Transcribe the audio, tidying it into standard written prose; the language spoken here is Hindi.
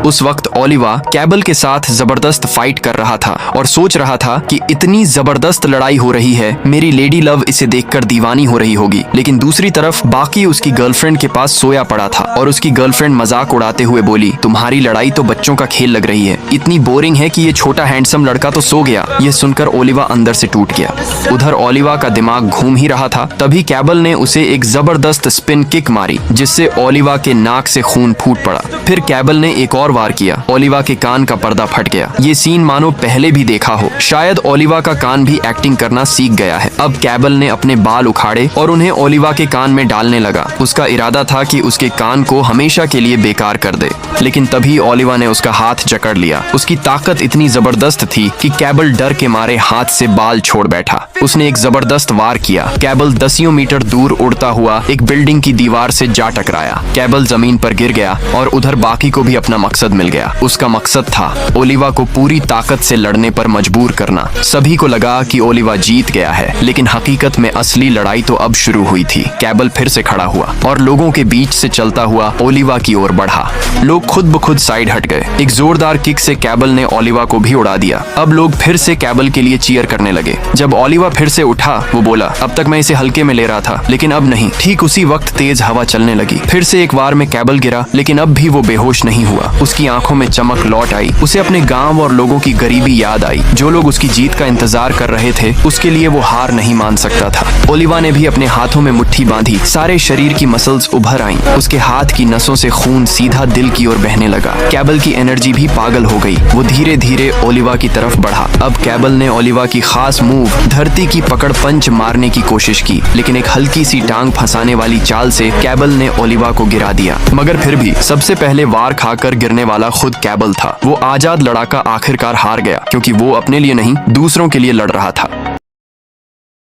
उस वक्त ओलिवा कैबल के साथ जबरदस्त फाइट कर रहा था और सोच रहा था कि इतनी जबरदस्त लड़ाई हो रही है, मेरी लेडी लव इसे देखकर दीवानी हो रही होगी। लेकिन दूसरी तरफ बाकी उसकी गर्लफ्रेंड के पास सोया पड़ा था और उसकी गर्लफ्रेंड मजाक उड़ाते हुए बोली, तुम्हारी लड़ाई तो बच्चों का खेल लग रही है, इतनी बोरिंग है कि ये छोटा हैंडसम लड़का तो सो गया। यह सुनकर ओलिवा अंदर से टूट गया। उधर ओलिवा का दिमाग घूम ही रहा था, तभी कैबल ने उसे एक जबरदस्त स्पिन किक मारी जिससे ओलिवा के नाक से खून फूट पड़ा। फिर कैबल ने एक और वार किया, ओलिवा के कान का पर्दा फट गया। ये सीन मानो पहले भी देखा हो। शायद ओलिवा का कान भी एक्टिंग करना सीख गया है। अब कैबल ने अपने बाल उखाड़े और उन्हें ओलिवा के कान में डालने लगा। उसका इरादा था कि उसके कान को हमेशा के लिए बेकार कर दे, लेकिन तभी ओलिवा ने उसका हाथ जकड़ लिया। उसकी ताकत इतनी जबरदस्त थी कि कैबल डर के मारे हाथ से बाल छोड़ बैठा। उसने एक जबरदस्त वार किया। कैबल दसियों मीटर दूर उड़ता हुआ एक बिल्डिंग की दीवार से जा टकराया। कैबल जमीन पर गिर गया और उधर बाकी को भी अपना मकसद मिल गया। उसका मकसद था ओलिवा को पूरी ताकत से लड़ने पर मजबूर करना। सभी को लगा कि ओलिवा जीत गया है, लेकिन हकीकत में असली लड़ाई तो अब शुरू हुई थी। कैबल फिर से खड़ा हुआ और लोगों के बीच से चलता हुआ ओलिवा की ओर बढ़ा। लोग खुद ब खुद साइड हट गए। एक जोरदार किक से कैबल ने ओलिवा को भी उड़ा दिया। अब लोग फिर से कैबल के लिए चीयर करने लगे। जब ओलिवा फिर से उठा, वो बोला, अब तक मैं इसे हल्के में ले रहा था, लेकिन अब नहीं। ठीक उसी वक्त तेज हवा चलने लगी। फिर से एक वार में कैबल गिरा, लेकिन अब भी वो बेहोश नहीं हुआ। उसकी आंखों में चमक लौट आई। उसे अपने गांव और लोगों की गरीबी याद आई। जो लोग उसकी जीत का इंतजार कर रहे थे, उसके लिए वो हार नहीं मान सकता था। ओलिवा ने भी अपने हाथों में मुट्ठी बांधी। सारे शरीर की मसल्स उभर आईं। उसके हाथ की नसों से खून सीधा दिल की ओर बहने लगा। कैबल की एनर्जी भी पागल हो गई। वो धीरे धीरे ओलिवा की तरफ बढ़ा। अब कैबल ने ओलिवा की खास मूव धरती की पकड़ पंच मारने की कोशिश की, लेकिन एक हल्की सी टांग फंसाने वाली चाल से कैबल ने ओलिवा को गिरा दिया। मगर फिर भी सबसे पहले वार खाकर गिरने वाला खुद कैबल था। वो आजाद लड़ाका आखिरकार हार गया, क्योंकि वो अपने लिए नहीं, दूसरों के लिए लड़ रहा था।